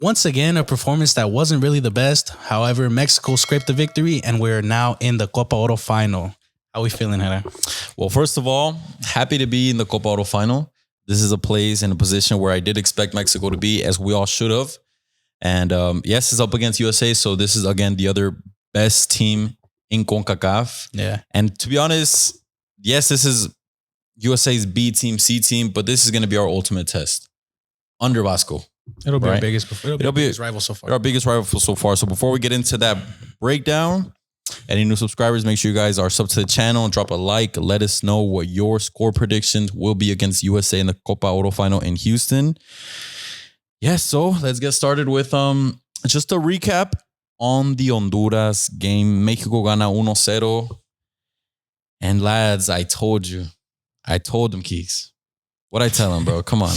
once again, a performance that wasn't really the best. However, Mexico scraped the victory, and we're now in the Copa Oro final. How are we feeling, Hera? Well, first of all, happy to be in the Copa Oro final. This is a place and a position where I did expect Mexico to be, as we all should have. And yes, it's up against USA. So this is, again, the other best team in CONCACAF. Yeah. And to be honest, yes, this is USA's B team, C team, but this is going to be our ultimate test under Vasco. It'll be our biggest rival so far. Our biggest rival so far. So before we get into that breakdown, any new subscribers, make sure you guys are sub to the channel and drop a like. Let us know what your score predictions will be against USA in the Copa Oro final in Houston. Yes, so let's get started with just a recap on the Honduras game. Mexico gana 1-0. And lads, I told them, Keeks. What'd I tell them, bro? Come on.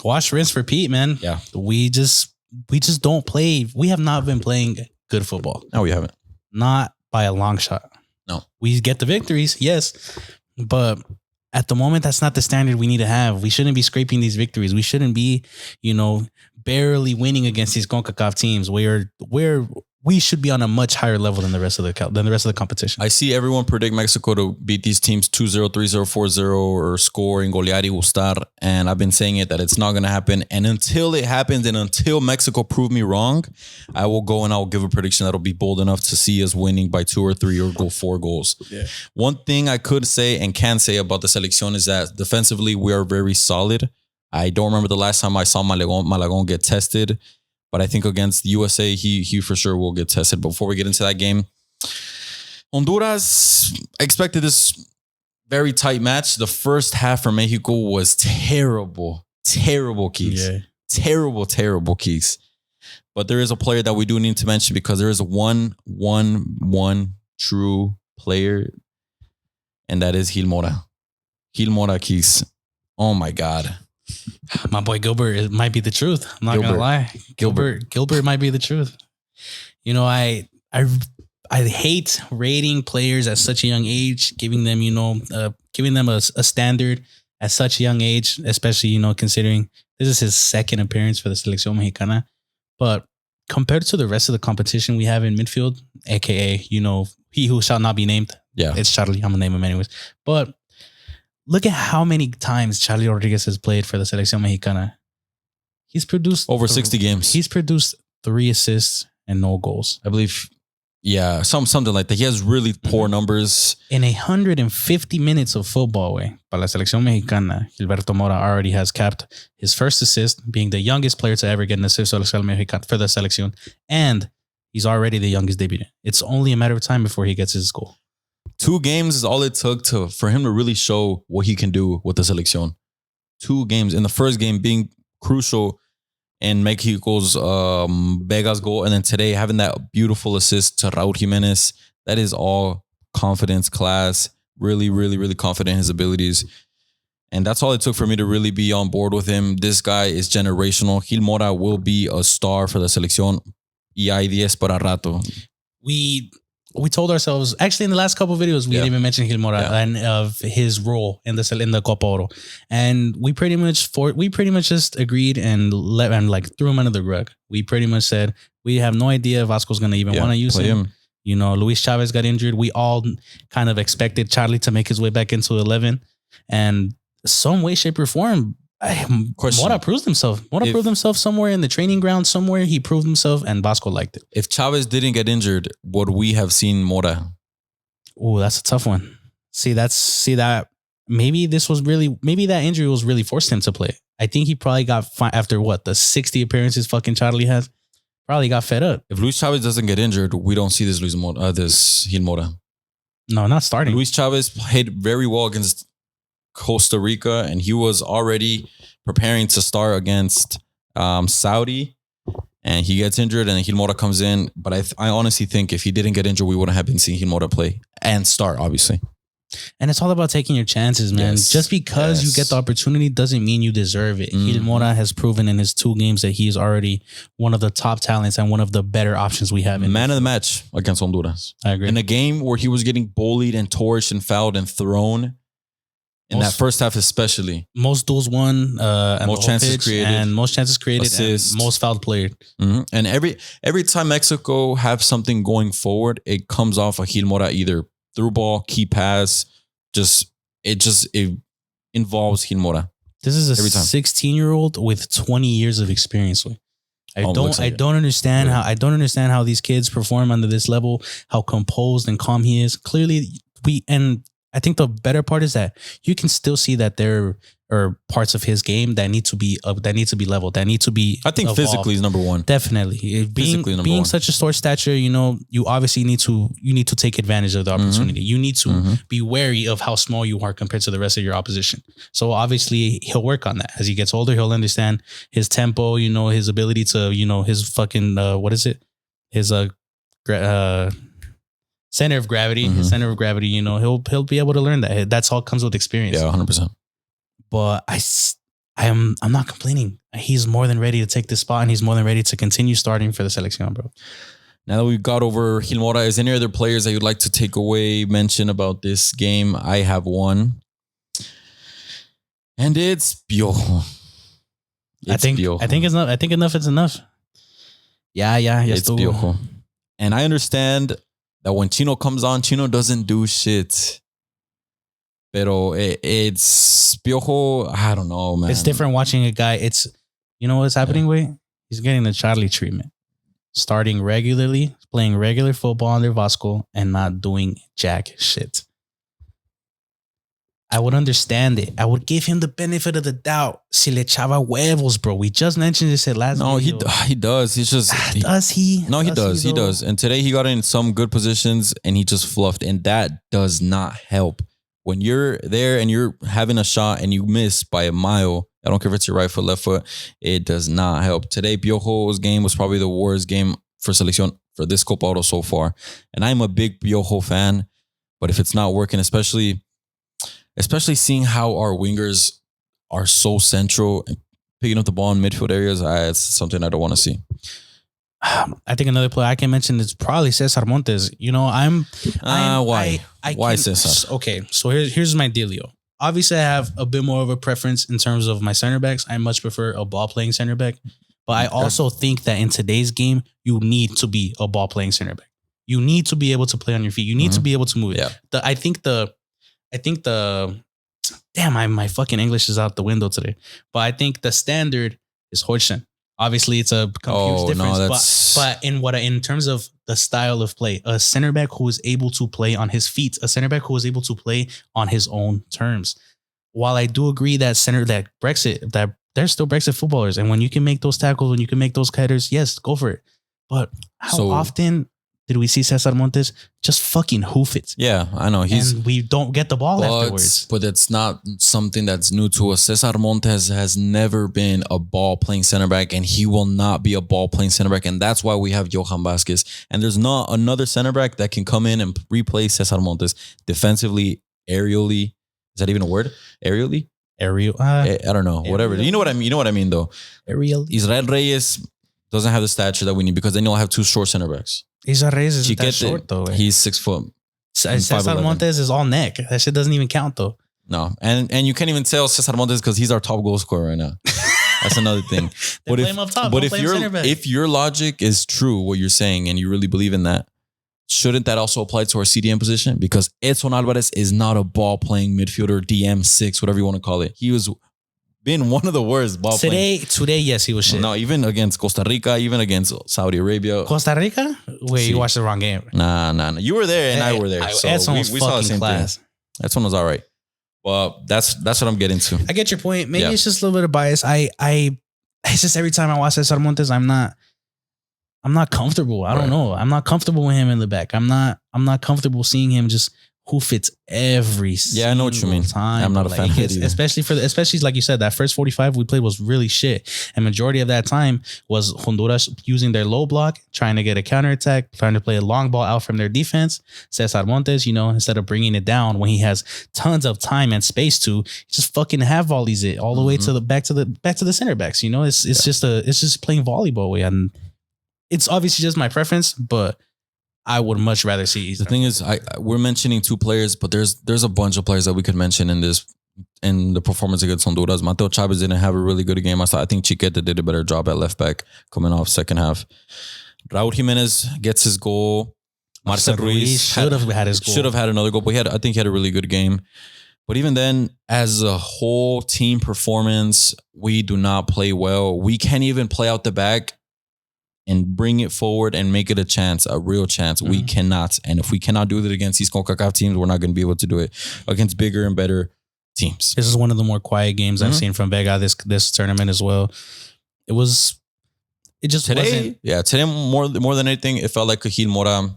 Wash, rinse, repeat, man. Yeah. We just don't play. We have not been playing good football. No, we haven't. Not by a long shot. No. We get the victories, yes. But at the moment, that's not the standard we need to have. We shouldn't be scraping these victories. We shouldn't be, barely winning against these CONCACAF teams. We should be on a much higher level than the rest of the competition. I see everyone predict Mexico to beat these teams 2-0, 3-0, 4-0 or score in golear y gustar. And I've been saying it that it's not going to happen. And until it happens and until Mexico prove me wrong, I will go and I'll give a prediction that'll be bold enough to see us winning by 2 or 3 or 4 goals. Yeah. One thing I could say and can say about the selección is that defensively we are very solid. I don't remember the last time I saw Malagon get tested. But I think against the USA, he for sure will get tested. But before we get into that game, Honduras, I expected this very tight match. The first half for Mexico was terrible. Terrible, Keeks. Yeah. Terrible, Keeks. But there is a player that we do need to mention because there is one true player, and that is Gil Mora. Gil Mora, Keeks. Oh, my God. My boy Gilbert, it might be the truth. I'm not gonna lie. Gilbert might be the truth. I hate rating players at such a young age, giving them a standard at such a young age, especially considering this is his second appearance for the Selección Mexicana. But compared to the rest of the competition we have in midfield, aka he who shall not be named. Yeah, it's Charlie. I'm gonna name him anyways. But look at how many times Charlie Rodriguez has played for the Selección Mexicana. He's produced over 60 games. He's produced 3 assists and no goals. I believe, yeah, something like that. He has really poor numbers. In 150 minutes of football, para la Selección Mexicana, Gilberto Mora already has capped his first assist, being the youngest player to ever get an assist for the Selección, and he's already the youngest debutant. It's only a matter of time before he gets his goal. 2 games is all it took for him to really show what he can do with the selección. 2 games. In the first game being crucial in Mexico's Vega's goal. And then today having that beautiful assist to Raúl Jiménez. That is all confidence, class. Really, really, really confident in his abilities. And that's all it took for me to really be on board with him. This guy is generational. Gil Mora will be a star for the selección. Y hay 10 para rato. We told ourselves, actually in the last couple of videos, we didn't even mention Gil Mora and of his role in the Copa Oro. And we pretty much just agreed and threw him under the rug. We pretty much said, we have no idea if Vasco's going to even want to use him. Luis Chavez got injured. We all kind of expected Charlie to make his way back into 11. And some way, shape, or form, Mora proved himself. Proved himself somewhere in the training ground. Somewhere he proved himself, and Vasco liked it. If Chavez didn't get injured, would we have seen Mora? Oh, that's a tough one. See that maybe that injury was really forced him to play. I think he probably got after the 60 appearances fucking Charlie has. Probably got fed up. If Luis Chavez doesn't get injured, we don't see this Gil Mora. No, not starting. Luis Chavez played very well against Costa Rica, and he was already preparing to start against Saudi, and he gets injured, and Gil Mora comes in. But I honestly think if he didn't get injured, we wouldn't have been seeing Gil Mora play and start, obviously. And it's all about taking your chances, man. Yes. Just because you get the opportunity doesn't mean you deserve it. Gil Mora has proven in his 2 games that he is already one of the top talents and one of the better options we have. Man of the match against Honduras. I agree. In a game where he was getting bullied and torched and fouled and thrown, In that first half, especially. Most duels won, most chances created, and most chances created, assists. And most fouled played. Mm-hmm. And every time Mexico have something going forward, it comes off of Gil Mora, either through ball, key pass, it involves Gil Mora. This is a 16-year-old with 20 years of experience. I don't understand how these kids perform under this level, how composed and calm he is. Clearly, I think the better part is that you can still see that there are parts of his game that need to be leveled, that need to be. I think evolved. Physically is number one. Definitely, being such a short stature, you obviously need to take advantage of the opportunity. You need to be wary of how small you are compared to the rest of your opposition. So obviously he'll work on that as he gets older. He'll understand his tempo, his ability to, his fucking his center of gravity. His center of gravity, he'll be able to learn that. That's all comes with experience. Yeah, 100%. But I'm not complaining. He's more than ready to take this spot, and he's more than ready to continue starting for the selección, bro. Now that we've got over Gil Mora, is there any other players that you'd like to take away, mention about this game? I have one, and it's Piojo. I think it's enough. I think enough is enough. Yeah. It's Piojo, and I understand that when Chino comes on, Chino doesn't do shit. Pero it's Piojo, I don't know, man. It's different watching a guy. What's happening with? He's getting the Charlie treatment. Starting regularly, playing regular football under Vasco, and not doing jack shit. I would understand it. I would give him the benefit of the doubt. Si le echaba huevos, bro. We just mentioned this at last video. He does. He's just... does he? No, he does. He does. And today he got in some good positions and he just fluffed. And that does not help. When you're there and you're having a shot and you miss by a mile, I don't care if it's your right foot, left foot, it does not help. Today, Piojo's game was probably the worst game for Selección for this Copa Oro so far. And I'm a big Piojo fan. But if it's not working, especially seeing how our wingers are so central and picking up the ball in midfield areas, it's something I don't want to see. I think another player I can mention is probably Cesar Montes. Why? Why Cesar? Okay, so here's my dealio. Obviously, I have a bit more of a preference in terms of my center backs. I much prefer a ball-playing center back. But I also think that in today's game, you need to be a ball-playing center back. You need to be able to play on your feet. You need to be able to move it. Yeah. I think the damn, my fucking English is out the window today. But I think the standard is Hodgson. Obviously, it's a huge difference. But in terms of the style of play, a center back who is able to play on his feet, a center back who is able to play on his own terms. While I do agree that they're still Brexit footballers, and when you can make those tackles, when you can make those headers, yes, go for it. But how often did we see Cesar Montes just fucking hoof it? Yeah, I know. And we don't get the ball afterwards. But it's not something that's new to us. Cesar Montes has never been a ball-playing center back, and he will not be a ball-playing center back. And that's why we have Johan Vasquez. And there's not another center back that can come in and replace Cesar Montes defensively, aerially. Is that even a word? Aerially? I don't know. Whatever. You know what I mean? You know what I mean, though. Aerial. Israel Reyes doesn't have the stature that we need because then you'll have two short center backs. Israel Reyes isn't that short, though. He's 6 foot. Cesar Montes is all neck. That shit doesn't even count, though. No. And you can't even tell Cesar Montes because he's our top goal scorer right now. That's another thing. But play him up top. But if your logic is true, what you're saying, and you really believe in that, shouldn't that also apply to our CDM position? Because Edson Alvarez is not a ball-playing midfielder, DM6, whatever you want to call it. He was been one of the worst ball-playing. Today, yes, he was shit. No, even against Costa Rica, even against Saudi Arabia. Costa Rica? Wait, you watched the wrong game. Nah. You were there and I were there. So Edson was we saw the same class. thing. Edson was all right. Well, that's what I'm getting to. I get your point. Maybe it's just a little bit of bias. It's just every time I watch Cesar Montes, I'm not comfortable. I don't know. I'm not comfortable with him in the back. I'm not comfortable seeing him just hoof it every single I know what you mean. time. I'm not a fan of it either. Especially like you said, that first 45 we played was really shit. And majority of that time was Honduras using their low block, trying to get a counterattack, trying to play a long ball out from their defense. Cesar Montes, instead of bringing it down when he has tons of time and space to, just fucking have volleys it all the way to the back to the center backs. It's just playing volleyball way. And it's obviously just my preference, but I would much rather see. The thing is, we're mentioning two players, but there's a bunch of players that we could mention in this in the performance against Honduras. Mateo Chavez didn't have a really good game. I think Chiquete did a better job at left back coming off second half. Raul Jimenez gets his goal. Marcel Ruiz should have had his goal. Should have had another goal, but I think he had a really good game. But even then, as a whole team performance, we do not play well. We can't even play out the back and bring it forward and make it a chance, a real chance. Mm-hmm. We cannot. And if we cannot do that against these CONCACAF teams, we're not going to be able to do it against bigger and better teams. This is one of the more quiet games I've seen from Vega this tournament as well. It just wasn't. Yeah, today more than anything, it felt like a Gil Mora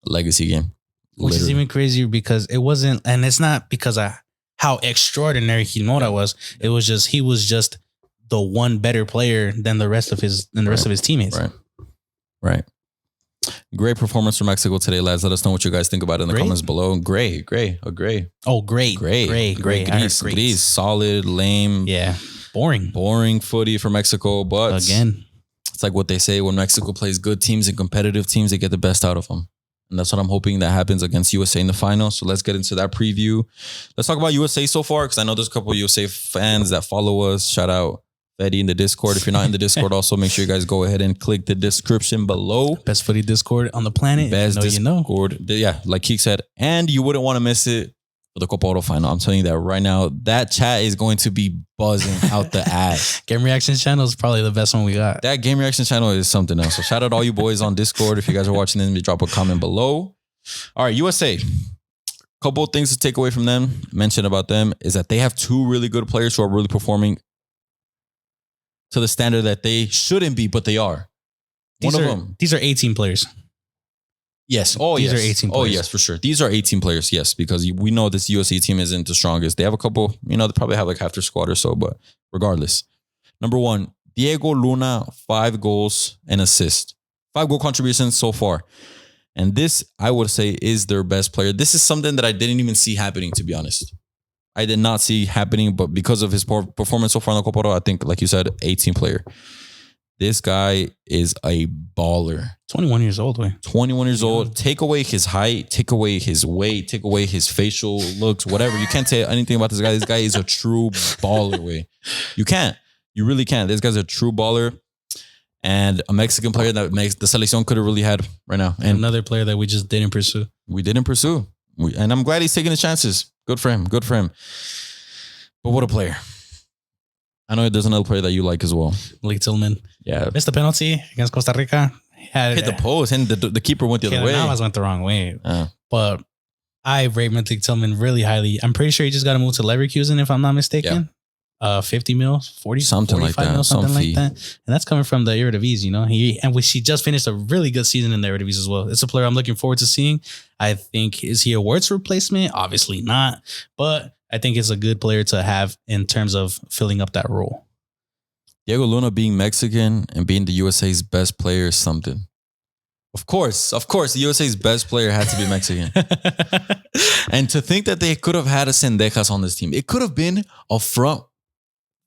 legacy game. Which is even crazier because it wasn't, and it's not because of how extraordinary Gil Mora was. It was just he was just the one better player than the rest of his teammates. Right. Great performance from Mexico today, lads. Let us know what you guys think about it in the comments below. Gray. Oh, great. Gris. Solid, lame. Yeah. Boring footy for Mexico. But again, it's like what they say, when Mexico plays good teams and competitive teams, they get the best out of them. And that's what I'm hoping that happens against USA in the final. So let's get into that preview. Let's talk about USA so far, because I know there's a couple of USA fans that follow us. Shout out Eddie in the Discord. If you're not in the Discord, also make sure you guys go ahead and click the description below. Best footy Discord on the planet. Best Discord. Yeah, like Keek said. And you wouldn't want to miss it for the Copa Oro final. I'm telling you that right now. That chat is going to be buzzing out the ass. Game Reactions channel is probably the best one we got. That Game Reactions channel is something else. So shout out all you boys on Discord. If you guys are watching this, drop a comment below. All right, USA. Couple of things to take away from them, mention about them, is that they have two really good players who are really performing to the standard that they shouldn't be, but they are. These are 18 players. Yes. These are 18 players. Oh, yes, for sure. These are 18 players, yes, because we know this USA team isn't the strongest. They have a couple, they probably have like half their squad or so, but regardless. Number one, Diego Luna, 5 goals and assists. 5 goal contributions so far. And this, I would say, is their best player. This is something that I didn't even see happening, to be honest. I did not see happening, but because of his performance so far in the Copa Oro, I think, like you said, 18 player. This guy is a baller. 21 years old, wait. 21 years old. Take away his height, take away his weight, take away his facial looks, whatever. You can't say anything about this guy. This guy is a true baller, way. You can't. You really can't. This guy's a true baller. And a Mexican player that makes the selección could have really had right now. And another player that we just didn't pursue. We didn't pursue. And I'm glad he's taking the chances. Good for him. But what a player. I know there's another player that you like as well. Malik Tillman. Yeah. Missed the penalty against Costa Rica. Hit the post and the keeper went the other way. Navas went the wrong way. But I rate Malik Tillman really highly. I'm pretty sure he just got to move to Leverkusen, if I'm not mistaken. 50 mil, 40, something like that. Something like that. And that's coming from the Eredivisie, she just finished a really good season in the Eredivisie as well. It's a player I'm looking forward to seeing. I think, is he a Wirtz replacement? Obviously not. But I think it's a good player to have in terms of filling up that role. Diego Luna being Mexican and being the USA's best player is something. Of course, the USA's best player had to be Mexican. And to think that they could have had a Sendejas on this team. It could have been a front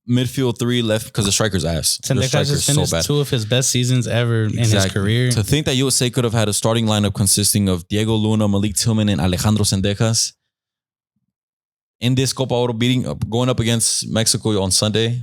midfield 3 left because the striker's ass. Sendejas just finished 2 of his best seasons ever in his career. To think that USA could have had a starting lineup consisting of Diego Luna, Malik Tillman, and Alejandro Sendejas in this Copa Oro going up against Mexico on Sunday.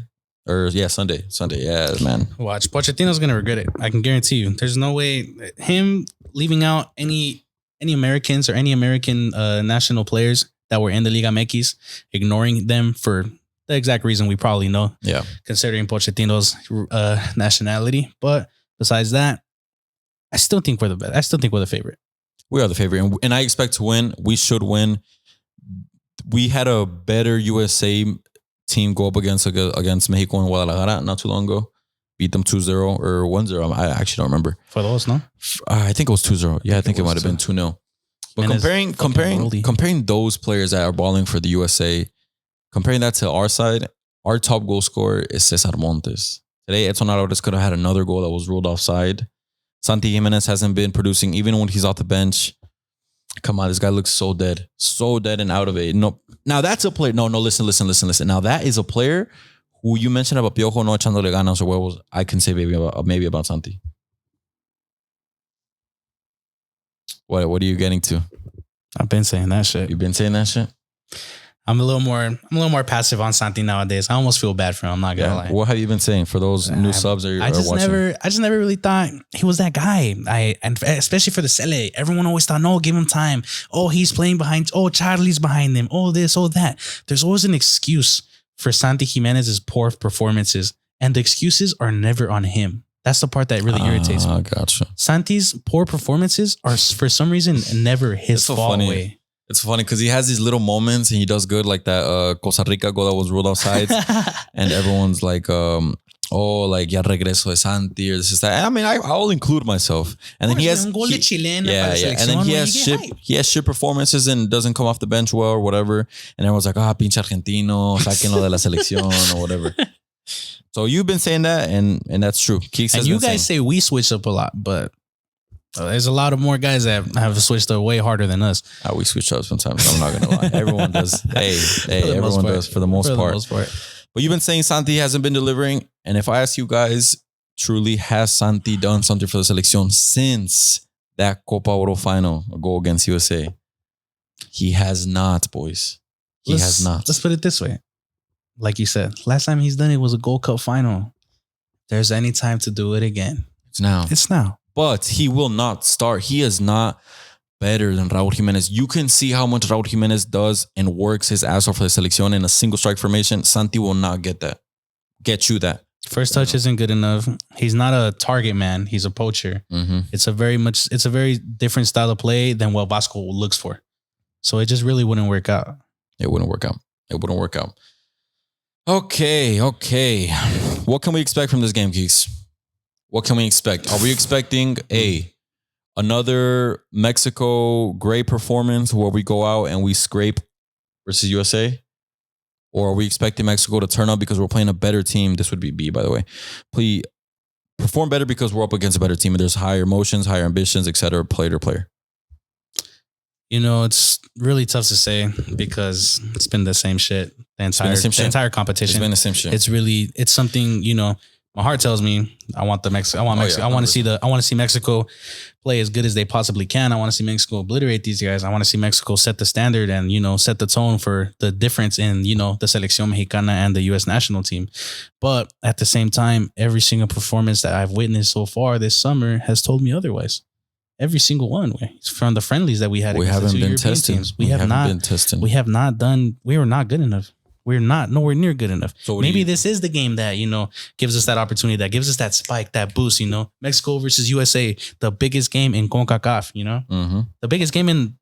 Sunday. Yeah, man. Watch. Pochettino's going to regret it. I can guarantee you. There's no way him leaving out any Americans or any American national players that were in the Liga MX, ignoring them for the exact reason we probably know. Yeah. Considering Pochettino's nationality. But besides that, I still think we're the best. I still think we're the favorite. We are the favorite. And I expect to win. We should win. We had a better USA team go up against Mexico and Guadalajara not too long ago. Beat them 2-0 or 1-0. I actually don't remember. For those, no? I think it was 2-0. Yeah, I think it might have been 2-0. But comparing those players that are balling for the USA, comparing that to our side, our top goal scorer is Cesar Montes. Today, Edson Alvarez could have had another goal that was ruled offside. Santi Jimenez hasn't been producing even when he's off the bench. Come on, this guy looks so dead and out of it. No, now that's a player. No, listen. Now that is a player who you mentioned about Piojo no echándole ganas or huevos. I can say maybe about Santi. What are you getting to? I've been saying that shit. You've been saying that shit? I'm a little more passive on Santi nowadays. I almost feel bad for him. I'm not gonna lie. What have you been saying for those new subs that I just never really thought he was that guy. And especially for the Sele, everyone always thought, no, give him time. Oh, he's playing behind. Oh, Charlie's behind him. Oh, this, oh, that. There's always an excuse for Santi Jimenez's poor performances, and the excuses are never on him. That's the part that really irritates me. Gotcha. Santi's poor performances are for some reason never his fault. It's funny because he has these little moments and he does good, like that Costa Rica goal that was ruled offside, and everyone's like, "Oh, like ya regreso de Santi," or this is that. I mean, I'll include myself, and then he has, and then he has shit performances and doesn't come off the bench well or whatever, and everyone's like, pinche argentino, sáquenlo de la selección or whatever. So you've been saying that, and that's true. Keeks and you guys say we switch up a lot, but there's a lot of more guys that have switched up way harder than us. We switch up sometimes. I'm not gonna lie. Everyone does. Hey, everyone does for the most part. But you've been saying Santi hasn't been delivering, and if I ask you guys, truly, has Santi done something for the selección since that Copa Oro final goal against USA? He has not, boys. He has not. Let's put it this way. Like you said, last time he's done it was a Gold Cup final. There's any time to do it again. It's now. It's now. But he will not start. He is not better than Raúl Jiménez. You can see how much Raúl Jiménez does and works his ass off for the selección in a single strike formation. Santi will not get you that. First touch isn't good enough. He's not a target man. He's a poacher. Mm-hmm. It's a very different style of play than what Vasco looks for. So it just really wouldn't work out. It wouldn't work out. Okay. What can we expect from this game, Geeks? What can we expect? Are we expecting another Mexico great performance where we go out and we scrape versus USA? Or are we expecting Mexico to turn up because we're playing a better team? This would be B, by the way. Please perform better because we're up against a better team and there's higher emotions, higher ambitions, etc. Player to player. You know, it's really tough to say because it's been the same shit the entire competition. It's been the same shit. It's something, you know, my heart tells me I want Mexico. I want to see Mexico play as good as they possibly can. I want to see Mexico obliterate these guys. I want to see Mexico set the standard and, you know, set the tone for the difference in, you know, the Selección Mexicana and the U.S. national team. But at the same time, every single performance that I've witnessed so far this summer has told me otherwise. Every single one from the friendlies that we had. We haven't been testing. We have not been testing. We have not done. We were not good enough. We're not nowhere near good enough. So maybe this is the game that, you know, gives us that opportunity, that gives us that spike, that boost, you know. Mexico versus USA, the biggest game in CONCACAF, you know. Mm-hmm. The biggest game in,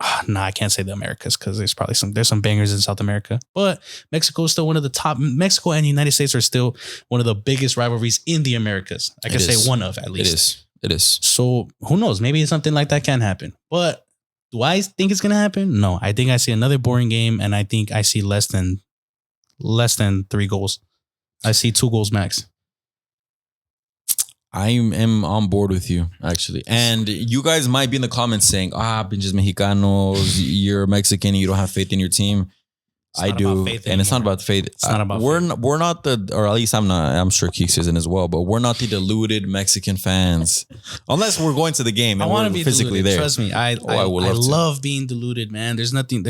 I can't say the Americas because there's probably some bangers in South America. But Mexico is still one of the top. Mexico and the United States are still one of the biggest rivalries in the Americas. I can say one of, at least. It is. So who knows? Maybe something like that can happen. But do I think it's going to happen? No. I think I see another boring game, and I think I see less than 3 goals. I see 2 goals max. I am on board with you, actually. And you guys might be in the comments saying, pinches Mexicanos, you're Mexican and you don't have faith in your team. I do. And it's not about faith. It's not about faith. We're not or at least I'm not, I'm sure Keeks isn't as well, but we're not the deluded Mexican fans. Unless we're going to the game and we're physically deluded. there. Trust me. I love being deluded, man. There's nothing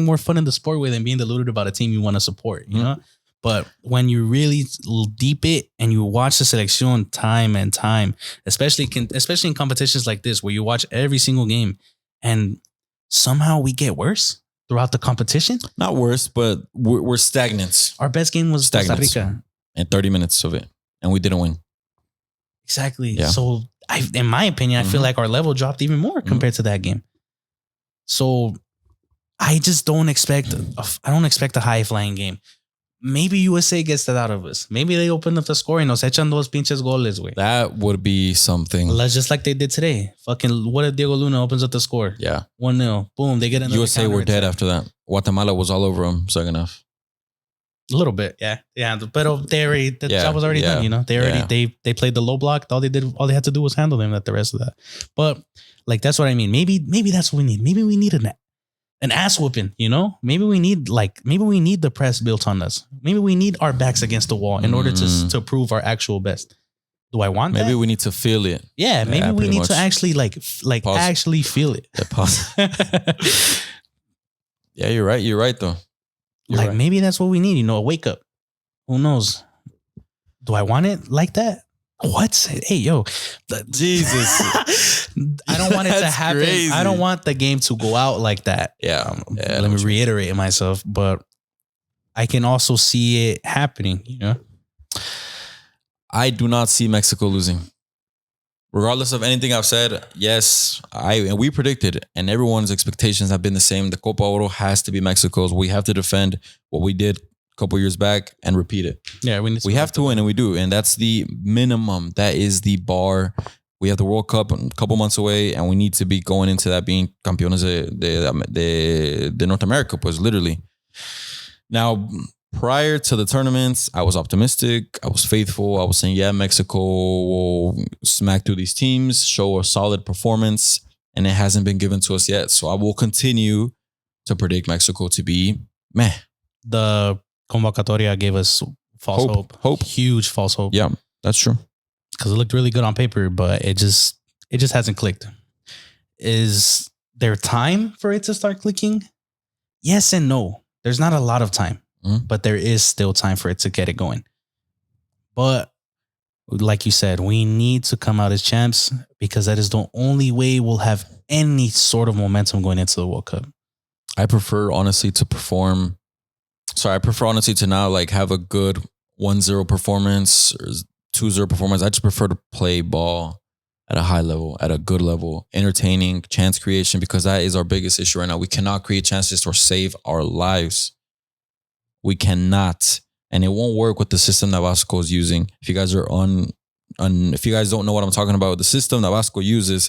more fun in the sport way than being deluded about a team you want to support, you know? But when you really deep it and you watch the selección time and time, especially in competitions like this, where you watch every single game and somehow we get worse throughout the competition. Not worse, but we're stagnant. Our best game was Costa Rica. And 30 minutes of it. And we didn't win. Exactly. Yeah. So in my opinion, I feel like our level dropped even more compared to that game. So I just don't expect a high flying game. Maybe USA gets that out of us. Maybe they open up the score and nos echan 2 pinches goles, güey. That would be something. Just like they did today. Fucking, what if Diego Luna opens up the score? Yeah. 1-0. Boom. They get another USA were dead after that. Guatemala was all over them, second half. A little bit, yeah. Yeah. But the job was already done, you know? They played the low block. All they had to do was handle them at the rest of that. But like, that's what I mean. Maybe that's what we need. Maybe we need an ass whooping, you know? Maybe we need the press built on us. Maybe we need our backs against the wall in order to prove our actual best. Do I want that? Maybe we need to feel it. Yeah, maybe we need to actually actually feel it. Yeah, Yeah, you're right. You're right, though. You're right. Maybe that's what we need, a wake up. Who knows? Do I want it like that? What? Hey, yo. Jesus. I don't want it to happen. Crazy. I don't want the game to go out like that. Yeah. Let me reiterate myself, but I can also see it happening, I do not see Mexico losing. Regardless of anything I've said, yes, and we predicted, and everyone's expectations have been the same. The Copa Oro has to be Mexico's. We have to defend what we did a couple years back and repeat it. Yeah, we have to win, and we do, and that's the minimum. That is the bar. We have the World Cup a couple months away, and we need to be going into that being campeones de North America, pues literally. Now, prior to the tournaments, I was optimistic. I was faithful. I was saying, yeah, Mexico will smack through these teams, show a solid performance, and it hasn't been given to us yet. So I will continue to predict Mexico to be meh. The convocatoria gave us false hope. Huge false hope. Yeah, that's true. Because it looked really good on paper, but it just hasn't clicked. Is there time for it to start clicking? Yes and no. There's not a lot of time. But there is still time for it to get it going. But like you said, we need to come out as champs because that is the only way we'll have any sort of momentum going into the World Cup. I prefer honestly to now like have a good 1-0 performance or 2-0 performance. I just prefer to play ball at a high level, at a good level, entertaining, chance creation, because that is our biggest issue right now. We cannot create chances or save our lives. We cannot, and it won't work with the system that Vasco is using. If you guys are if you guys don't know what I'm talking about, the system that Vasco uses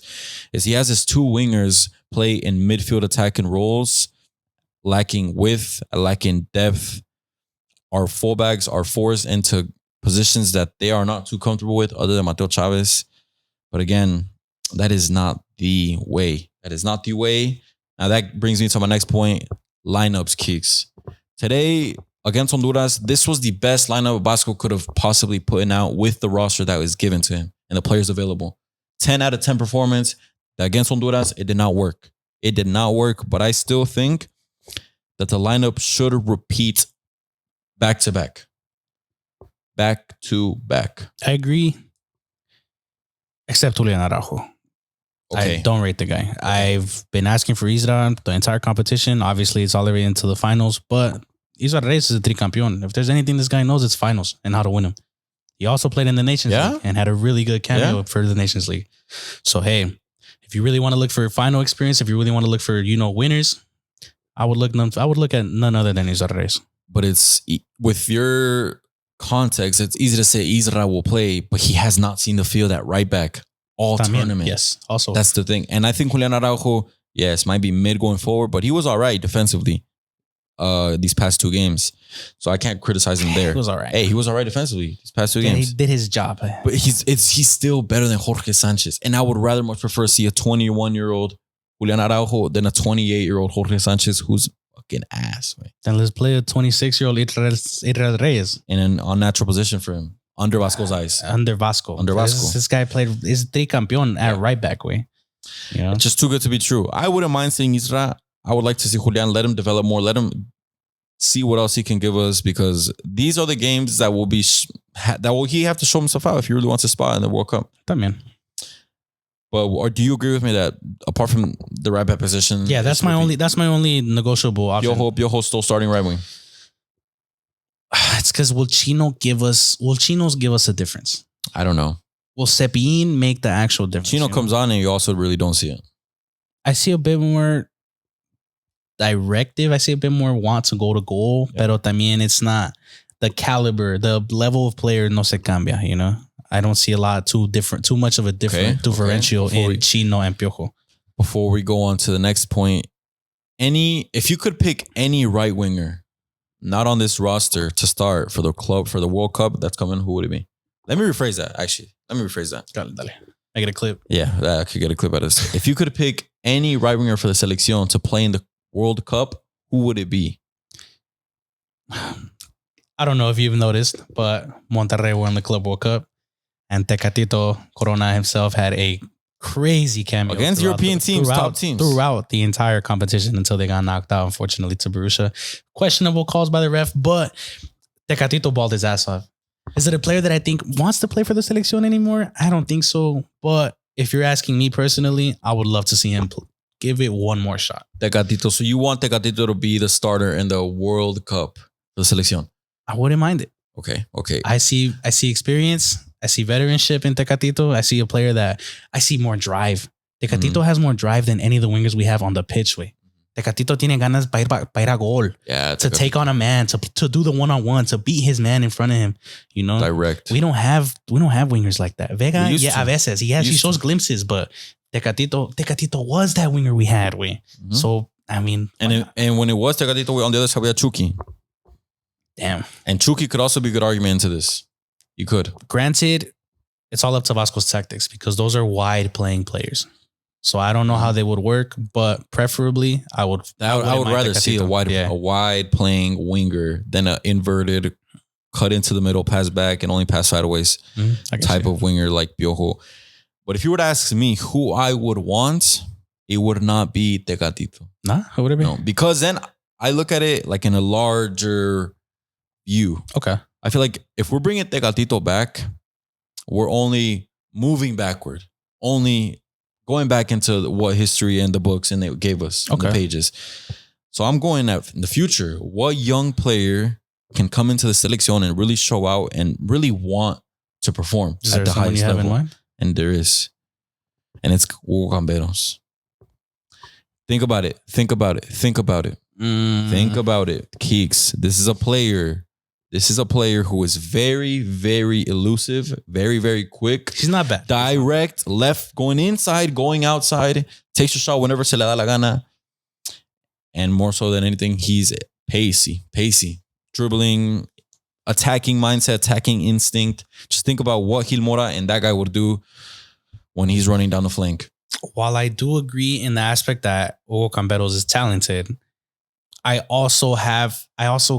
is he has his two wingers play in midfield attacking roles, lacking width, lacking depth. Our fullbacks are forced into positions that they are not too comfortable with, other than Mateo Chavez. But again, that is not the way. That is not the way. Now that brings me to my next point: lineups, kicks. Today, against Honduras, this was the best lineup Vasco could have possibly put in out with the roster that was given to him and the players available. 10 out of 10 performance. Against Honduras, it did not work. It did not work, but I still think that the lineup should repeat back to back. Back to back. I agree. Except Julian Araujo. Okay. I don't rate the guy. I've been asking for Isra the entire competition. Obviously, it's all the way into the finals, but Isra Reyes is a tricampeón. If there's anything this guy knows, it's finals and how to win them. He also played in the Nations League and had a really good cameo for the Nations League. So, hey, if you really want to look for final experience, if you really want to look for, winners, I would look at none other than Isra Reyes. But it's with your context, it's easy to say Isra will play, but he has not seen the field at right back all tournament. Yes, also. That's the thing. And I think Julian Araujo, yes, might be mid going forward, but he was all right defensively these past two games. So I can't criticize him there. He was all right. Hey, he was all right defensively these past two games. He did his job. But he's still better than Jorge Sanchez. And I would rather much prefer to see a 21-year-old Julian Araujo than a 28-year-old Jorge Sanchez who's fucking ass. Right? Then let's play a 26-year-old Israel Reyes. In an unnatural position for him. Under Vasco's eyes. Under Vasco. This guy is tricampeón at right back way. It's just too good to be true. I wouldn't mind seeing Isra. I would like to see Julian. Let him develop more. Let him see what else he can give us, because these are the games that will be he have to show himself out if he really wants a spot in the World Cup. También. But or do you agree with me that apart from the right back position? Yeah, that's my only negotiable option. Piojo's still starting right wing. It's because will Chinos give us a difference? I don't know. Will Cepillín make the actual difference? Chino comes on and you also really don't see it. I see a bit more directive. I see a bit more want to go to goal. Yeah. Pero también it's not the caliber, the level of player no se cambia, I don't see too much of a differential in Chino and Piojo. Before we go on to the next point, if you could pick any right winger, not on this roster, to start for the club, for the World Cup that's coming, who would it be? Let me rephrase that, actually. Dale. I get a clip. Yeah, I could get a clip out of this. If you could pick any right winger for the selección to play in the World Cup, who would it be? I don't know if you've noticed, but Monterrey won the Club World Cup, and Tecatito Corona himself had a crazy cameo against European teams, top teams throughout the entire competition until they got knocked out, unfortunately, to Borussia. Questionable calls by the ref, but Tecatito balled his ass off. Is it a player that I think wants to play for the selección anymore? I don't think so. But if you're asking me personally, I would love to see him give it one more shot. Tecatito. So you want Tecatito to be the starter in the World Cup for the selección? I wouldn't mind it. Okay. I see experience. I see veteranship in Tecatito. I see a player that I see more drive. Tecatito has more drive than any of the wingers we have on the pitch. Tecatito tiene ganas para ir a goal. Yeah, to take on a man, to do the one-on-one, to beat his man in front of him. You know, direct. We don't have wingers like that. Vega, yeah, a veces he shows glimpses, but Tecatito was that winger we had. So I mean, and when it was Tecatito, on the other side we had Chucky. Damn. And Chucky could also be a good argument into this. You could. Granted, it's all up to Vasco's tactics because those are wide playing players. So I don't know how they would work, but preferably I would rather see a wide playing winger than an inverted cut into the middle, pass back, and only pass sideways type of winger like Piojo. But if you were to ask me who I would want, it would not be Tecatito. Nah, who would it be? No, because then I look at it like in a larger view. Okay. I feel like if we're bringing Tecatito back, we're only moving backward, only going back into what history and the books and they gave us on the pages. So I'm going at in the future, what young player can come into the selección and really show out and really want to perform at the highest level? In mind? And there is. And it's Hugo Camberos. Think about it. Think about it. Think about it. Think about it. Keeks, this is a player. This is a player who is very, very elusive, very, very quick. He's not bad. Direct, left, going inside, going outside, takes a shot whenever se le da la gana. And more so than anything, he's pacey, dribbling, attacking mindset, attacking instinct. Just think about what Gil Mora and that guy would do when he's running down the flank. While I do agree in the aspect that Hugo Camberos is talented, I also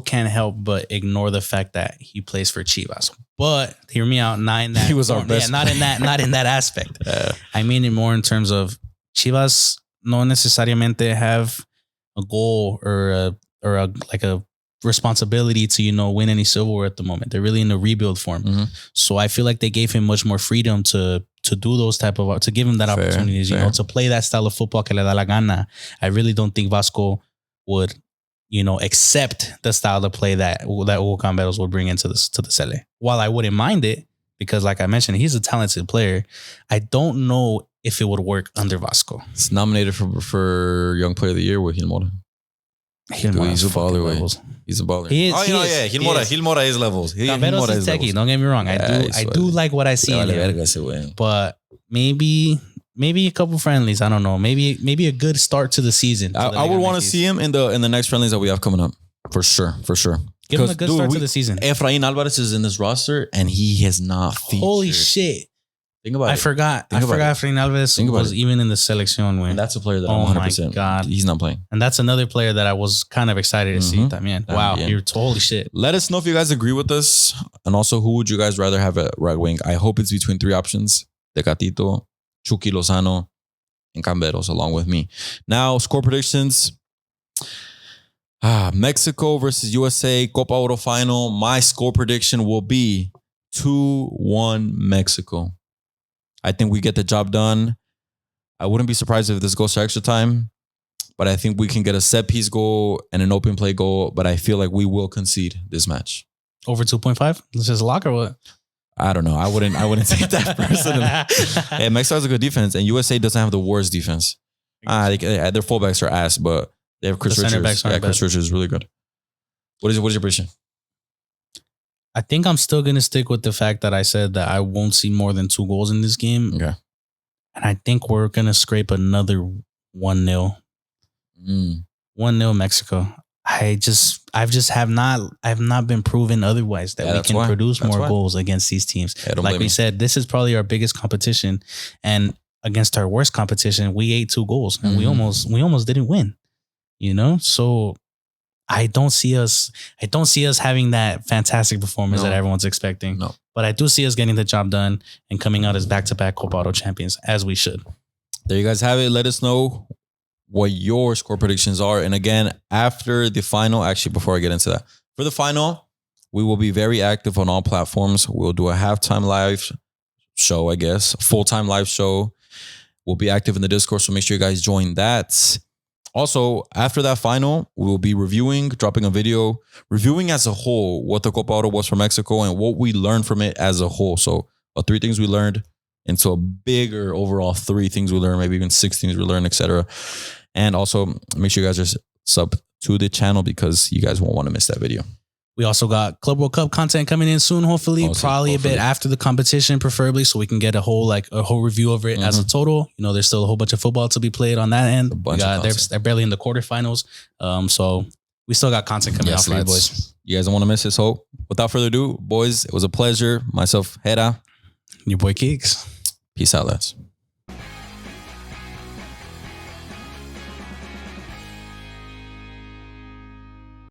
can't help but ignore the fact that he plays for Chivas. But hear me out, not in that. He was our best. Not in that aspect. I mean it more in terms of Chivas no necesariamente have a goal or a responsibility to win any silverware at the moment. They're really in a rebuild form. So I feel like they gave him much more freedom to do those type of, to give him that opportunities, to play that style of football que le da la gana. I really don't think Vasco would accept the style of play that Hugo Camberos would bring to the Sele. While I wouldn't mind it, because like I mentioned, he's a talented player, I don't know if it would work under Vasco. It's nominated for Young Player of the Year with Gil Mora. He's a baller. He's a baller. He is. Gil Mora is levels. Camberos is techie. Don't get me wrong. I do like what I see in him. But maybe a couple friendlies. I don't know. Maybe a good start to the season. I would want to see him in the next friendlies that we have coming up. For sure. Give him a good start to the season. Efrain Alvarez is in this roster and he has not featured. Holy shit. Think about it. I forgot Efrain Alvarez was even in the selección. And that's a player that I'm 100%. My God. He's not playing. And that's another player that I was kind of excited to see. También. Wow. You're holy shit. Let us know if you guys agree with us. And also, who would you guys rather have at right wing? I hope it's between three options. Tecatito, Chucky Lozano, and Camberos along with me. Now, score predictions. Mexico versus USA, Copa Oro final. My score prediction will be 2-1 Mexico. I think we get the job done. I wouldn't be surprised if this goes to extra time, but I think we can get a set piece goal and an open play goal, but I feel like we will concede this match. Over 2.5? Let's just lock or what? I don't know. I wouldn't take that personally. Hey, Mexico has a good defense, and USA doesn't have the worst defense. Their fullbacks are ass, but they have Chris Richards. Chris Richards is really good. What is your prediction? I think I'm still going to stick with the fact that I said that I won't see more than 2 goals in this game. Okay. And I think we're going to scrape another 1-0. 1-0 Mexico. I've not been proven otherwise that we can produce more goals against these teams. Like we said, this is probably our biggest competition, and against our worst competition, we ate 2 goals and we almost didn't win. So I don't see us having that fantastic performance that everyone's expecting. No. But I do see us getting the job done and coming out as back-to-back Copa Oro champions, as we should. There you guys have it. Let us know what your score predictions are. And again, after the final, actually, before I get into that, for the final, we will be very active on all platforms. We'll do a halftime live show, I guess, full-time live show. We'll be active in the Discord, so make sure you guys join that. Also, after that final, we will be dropping a video, reviewing as a whole what the Copa Oro was for Mexico and what we learned from it as a whole. So 3 things we learned into a bigger overall 3 things we learned, maybe even 6 things we learned, etc. And also, make sure you guys are sub to the channel because you guys won't want to miss that video. We also got Club World Cup content coming in soon, hopefully. Probably a bit after the competition, preferably, so we can get a whole review over it as a total. You know, there's still a whole bunch of football to be played on that end. They're barely in the quarterfinals. So we still got content coming out for you boys. You guys don't want to miss this. So without further ado, boys, it was a pleasure. Myself, Hera. Your boy Keeks. Peace out, lads.